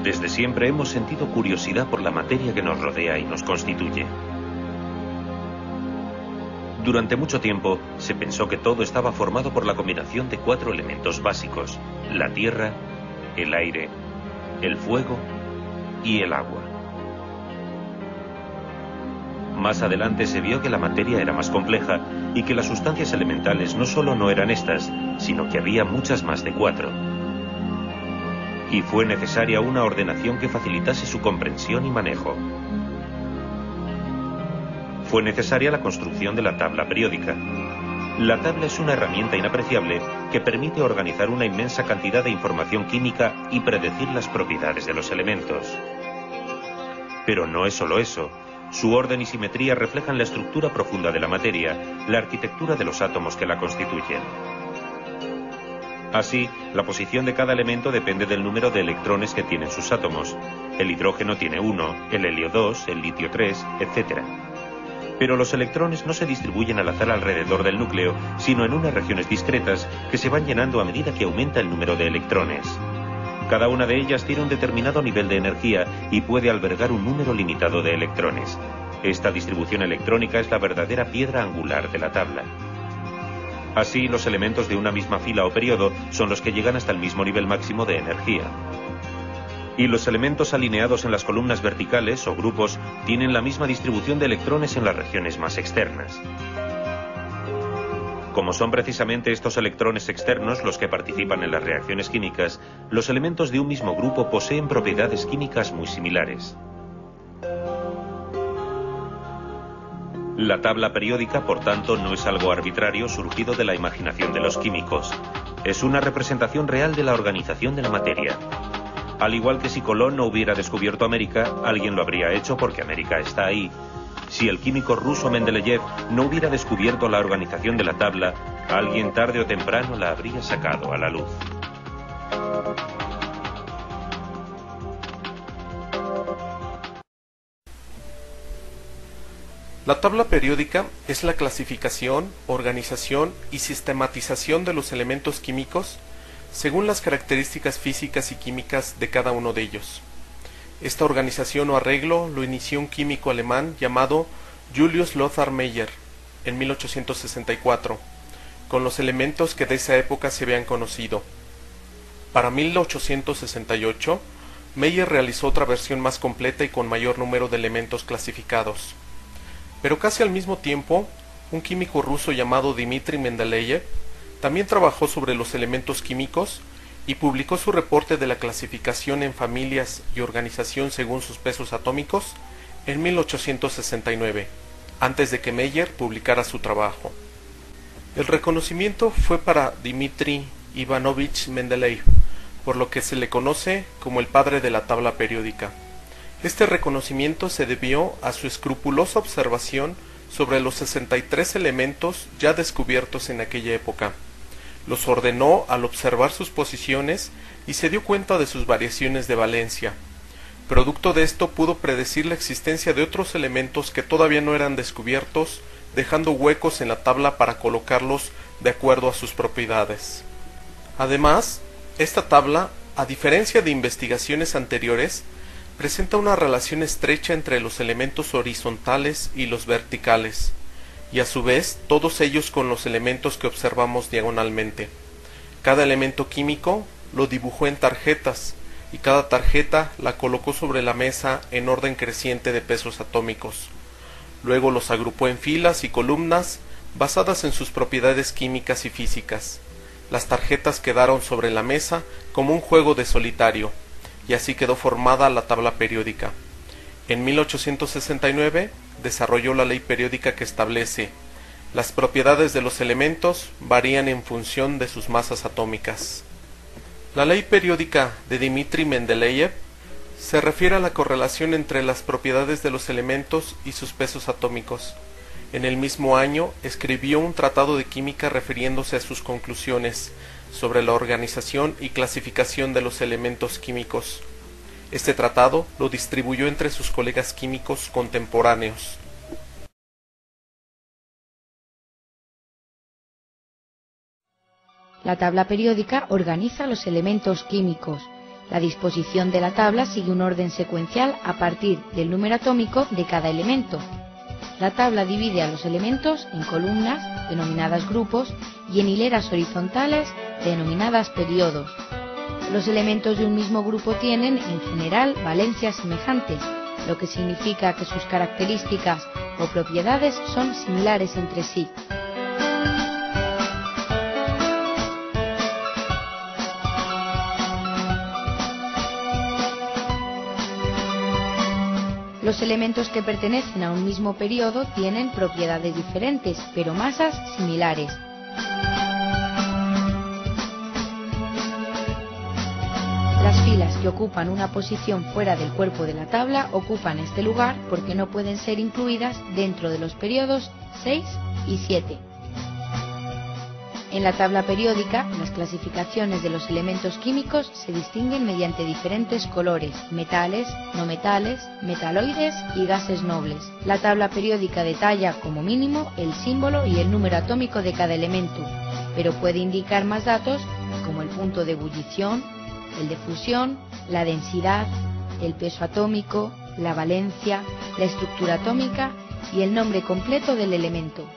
Desde siempre hemos sentido curiosidad por la materia que nos rodea y nos constituye. Durante mucho tiempo se pensó que todo estaba formado por la combinación de 4 elementos básicos: la tierra, el aire, el fuego y el agua. Más adelante se vio que la materia era más compleja y que las sustancias elementales no solo no eran estas, sino que había muchas más de 4. Y fue necesaria una ordenación que facilitase su comprensión y manejo. Fue necesaria la construcción de la tabla periódica. La tabla es una herramienta inapreciable que permite organizar una inmensa cantidad de información química y predecir las propiedades de los elementos. Pero no es solo eso. Su orden y simetría reflejan la estructura profunda de la materia, la arquitectura de los átomos que la constituyen. Así, la posición de cada elemento depende del número de electrones que tienen sus átomos. El hidrógeno tiene 1, el helio 2, el litio 3, etc. Pero los electrones no se distribuyen al azar alrededor del núcleo, sino en unas regiones discretas que se van llenando a medida que aumenta el número de electrones. Cada una de ellas tiene un determinado nivel de energía y puede albergar un número limitado de electrones. Esta distribución electrónica es la verdadera piedra angular de la tabla. Así, los elementos de una misma fila o periodo son los que llegan hasta el mismo nivel máximo de energía. Y los elementos alineados en las columnas verticales o grupos tienen la misma distribución de electrones en las regiones más externas. Como son precisamente estos electrones externos los que participan en las reacciones químicas, los elementos de un mismo grupo poseen propiedades químicas muy similares. La tabla periódica, por tanto, no es algo arbitrario surgido de la imaginación de los químicos. Es una representación real de la organización de la materia. Al igual que si Colón no hubiera descubierto América, alguien lo habría hecho porque América está ahí. Si el químico ruso Mendeleev no hubiera descubierto la organización de la tabla, alguien tarde o temprano la habría sacado a la luz. La tabla periódica es la clasificación, organización y sistematización de los elementos químicos según las características físicas y químicas de cada uno de ellos. Esta organización o arreglo lo inició un químico alemán llamado Julius Lothar Meyer en 1864, con los elementos que de esa época se habían conocido. Para 1868, Meyer realizó otra versión más completa y con mayor número de elementos clasificados. Pero casi al mismo tiempo, un químico ruso llamado Dmitri Mendeleev también trabajó sobre los elementos químicos y publicó su reporte de la clasificación en familias y organización según sus pesos atómicos en 1869, antes de que Meyer publicara su trabajo. El reconocimiento fue para Dmitri Ivanovich Mendeleev, por lo que se le conoce como el padre de la tabla periódica. Este reconocimiento se debió a su escrupulosa observación sobre los 63 elementos ya descubiertos en aquella época. Los ordenó al observar sus posiciones y se dio cuenta de sus variaciones de valencia. Producto de esto pudo predecir la existencia de otros elementos que todavía no eran descubiertos, dejando huecos en la tabla para colocarlos de acuerdo a sus propiedades. Además, esta tabla, a diferencia de investigaciones anteriores, presenta una relación estrecha entre los elementos horizontales y los verticales, y a su vez todos ellos con los elementos que observamos diagonalmente. Cada elemento químico lo dibujó en tarjetas, y cada tarjeta la colocó sobre la mesa en orden creciente de pesos atómicos. Luego los agrupó en filas y columnas basadas en sus propiedades químicas y físicas. Las tarjetas quedaron sobre la mesa como un juego de solitario, y así quedó formada la tabla periódica. En 1869 desarrolló la ley periódica que establece: las propiedades de los elementos varían en función de sus masas atómicas. La ley periódica de Dmitri Mendeleev se refiere a la correlación entre las propiedades de los elementos y sus pesos atómicos. En el mismo año escribió un tratado de química refiriéndose a sus conclusiones sobre la organización y clasificación de los elementos químicos. Este tratado lo distribuyó entre sus colegas químicos contemporáneos. La tabla periódica organiza los elementos químicos La disposición de la tabla sigue un orden secuencial a partir del número atómico de cada elemento. La tabla divide a los elementos en columnas, denominadas grupos, y en hileras horizontales, denominadas periodos. Los elementos de un mismo grupo tienen, en general, valencias semejantes, lo que significa que sus características o propiedades son similares entre sí. Los elementos que pertenecen a un mismo periodo tienen propiedades diferentes, pero masas similares. Las filas que ocupan una posición fuera del cuerpo de la tabla ocupan este lugar porque no pueden ser incluidas dentro de los periodos 6 y 7. En la tabla periódica, las clasificaciones de los elementos químicos se distinguen mediante diferentes colores: metales, no metales, metaloides y gases nobles. La tabla periódica detalla, como mínimo, el símbolo y el número atómico de cada elemento, pero puede indicar más datos como el punto de ebullición, el de fusión, la densidad, el peso atómico, la valencia, la estructura atómica y el nombre completo del elemento.